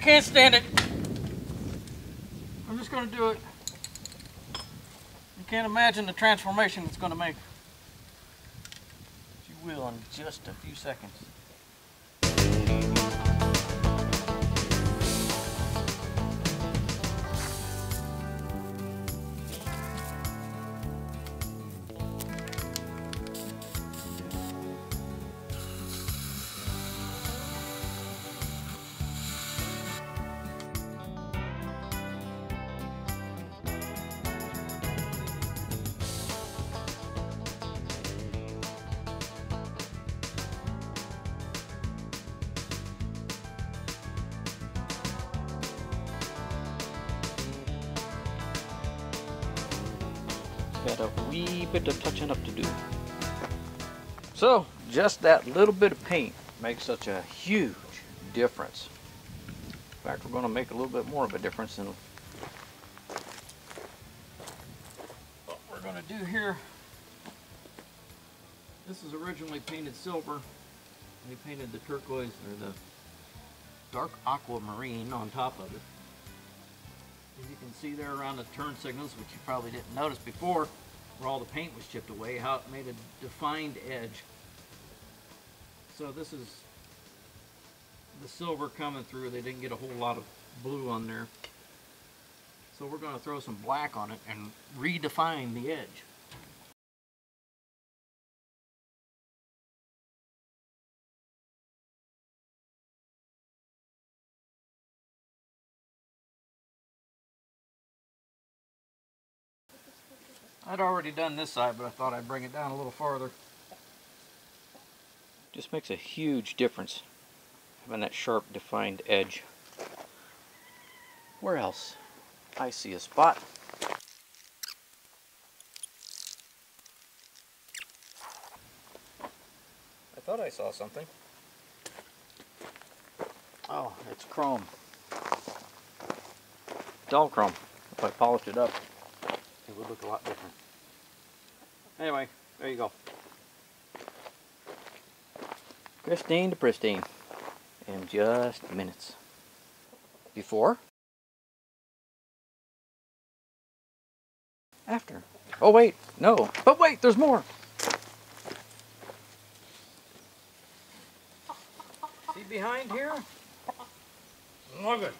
can't stand it. I'm just going to do it. You can't imagine the transformation it's going to make. You will in just a few seconds. Got a wee bit of touching up to do. So, just that little bit of paint makes such a huge difference. In fact, we're going to make a little bit more of a difference than what we're going to do here. This is originally painted silver. We painted the turquoise, or the dark aquamarine on top of it. As you can see there around the turn signals, which you probably didn't notice before, where all the paint was chipped away, how it made a defined edge. So this is the silver coming through. They didn't get a whole lot of blue on there. So we're going to throw some black on it and redefine the edge. I'd already done this side, but I thought I'd bring it down a little farther. Just makes a huge difference having that sharp, defined edge. Where else? I see a spot. I thought I saw something. Oh, it's chrome. Dull chrome. If I polished it up, it would look a lot different. Anyway, there you go. Pristine to pristine in just minutes. Before. After. Oh wait, no. But wait, there's more. See behind here? Look it.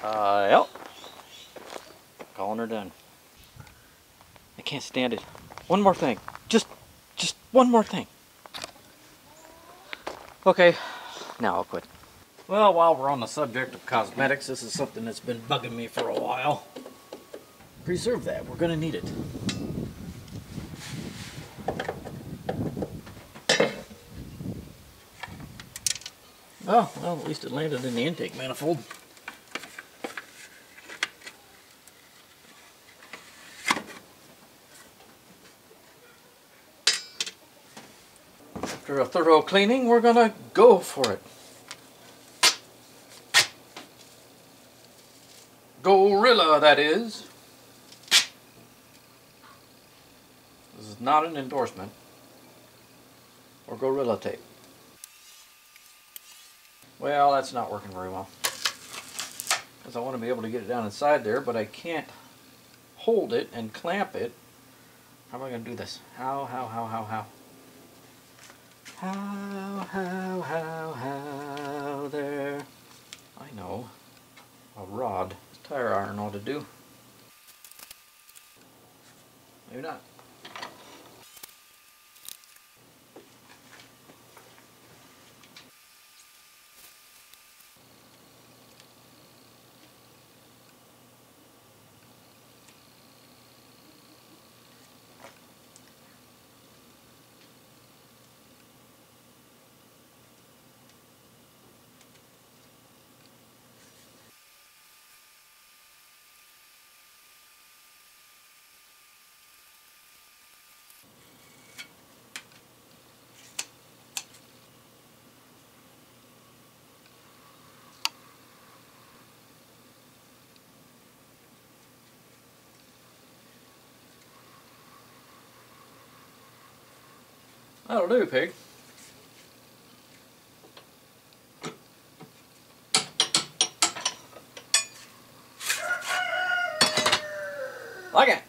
Yep. Calling her done. I can't stand it. One more thing. Just one more thing. Okay, now I'll quit. Well, while we're on the subject of cosmetics, this is something that's been bugging me for a while. Preserve that. We're going to need it. Oh, well, at least it landed in the intake manifold. After a thorough cleaning, we're going to go for it. Gorilla, that is. This is not an endorsement for Gorilla Tape. Well, that's not working very well. Because I want to be able to get it down inside there, but I can't hold it and clamp it. How am I going to do this? How? How there? I know. A rod. Tire iron ought to do. Maybe not. That'll do, pig. Like it.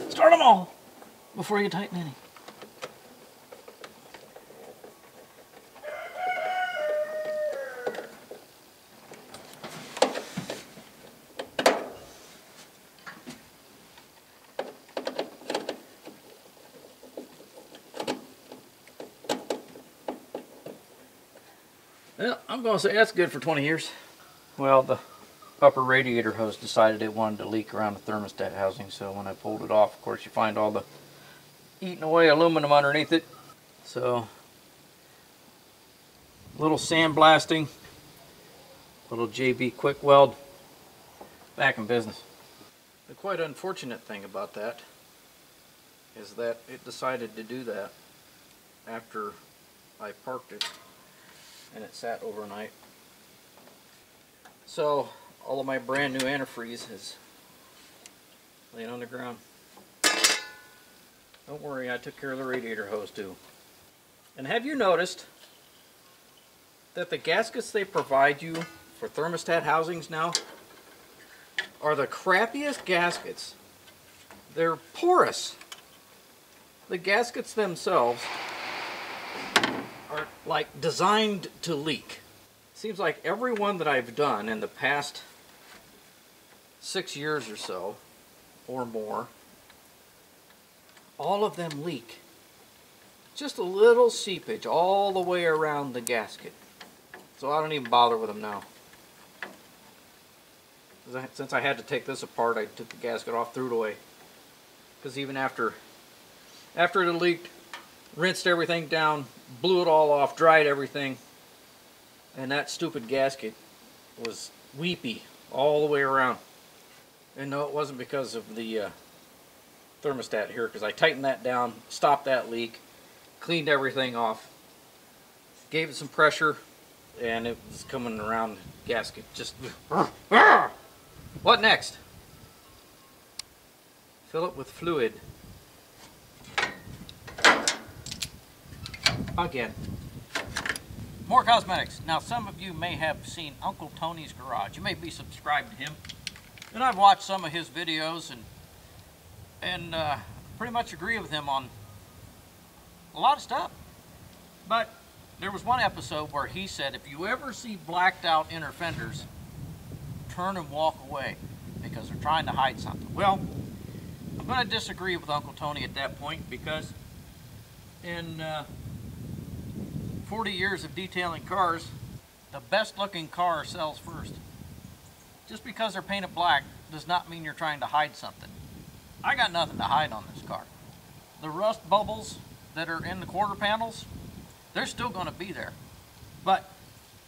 Start them all before you tighten any. Well, I'm going to say that's good for 20 years. Well, the upper radiator hose decided it wanted to leak around the thermostat housing, so when I pulled it off, of course, you find all the eaten away aluminum underneath it. So, little sandblasting, little JB quick weld, back in business. The quite unfortunate thing about that is that it decided to do that after I parked it and it sat overnight. So all of my brand new antifreeze is laying on the ground. Don't worry, I took care of the radiator hose too. And have you noticed that the gaskets they provide you for thermostat housings now are the crappiest gaskets? They're porous. The gaskets themselves are like designed to leak. Seems like every one that I've done in the past 6 years or so, or more, all of them leak. Just a little seepage all the way around the gasket. So I don't even bother with them now. Since I had to take this apart, I took the gasket off, threw it away. Because even after it had leaked, rinsed everything down, blew it all off, dried everything, and that stupid gasket was weepy all the way around. And no, it wasn't because of the thermostat here, because I tightened that down, stopped that leak, cleaned everything off, gave it some pressure, and it was coming around the gasket. Just what next? Fill it with fluid. Again. More cosmetics. Now, some of you may have seen Uncle Tony's Garage. You may be subscribed to him. And I've watched some of his videos and pretty much agree with him on a lot of stuff. But there was one episode where he said, if you ever see blacked out inner fenders, turn and walk away because they're trying to hide something. Well, I'm going to disagree with Uncle Tony at that point, because in 40 years of detailing cars, the best looking car sells first. Just because they're painted black does not mean you're trying to hide something. I got nothing to hide on this car. The rust bubbles that are in the quarter panels, they're still going to be there. But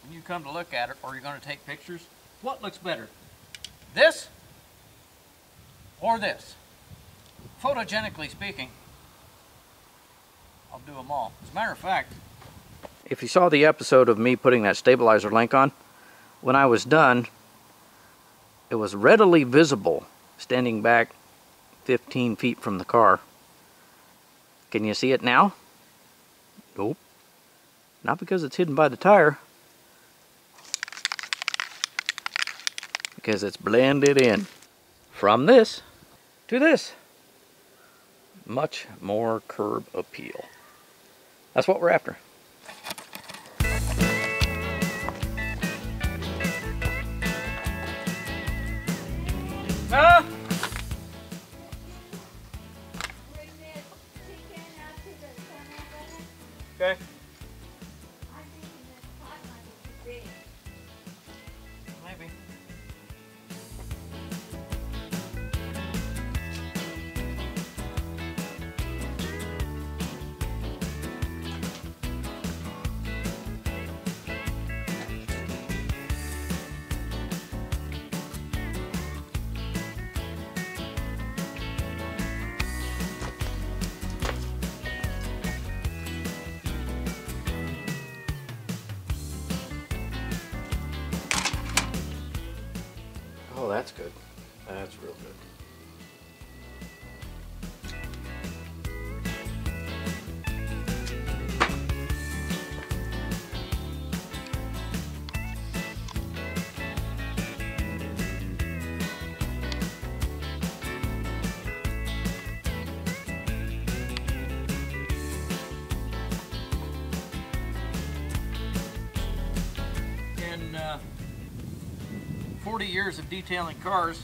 when you come to look at it, or you're going to take pictures, what looks better? This or this? Photogenically speaking, I'll do them all. As a matter of fact, if you saw the episode of me putting that stabilizer link on, when I was done, it was readily visible standing back 15 feet from the car. Can you see it now? Nope. Not because it's hidden by the tire. Because it's blended in. From this to this. Much more curb appeal. That's what we're after. Okay. Maybe. Oh, that's good. That's real good. In 40 years of detailing cars,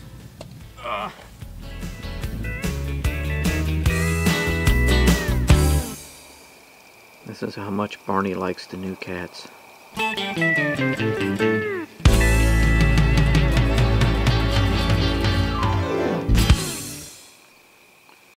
this is how much Barney likes the new cats.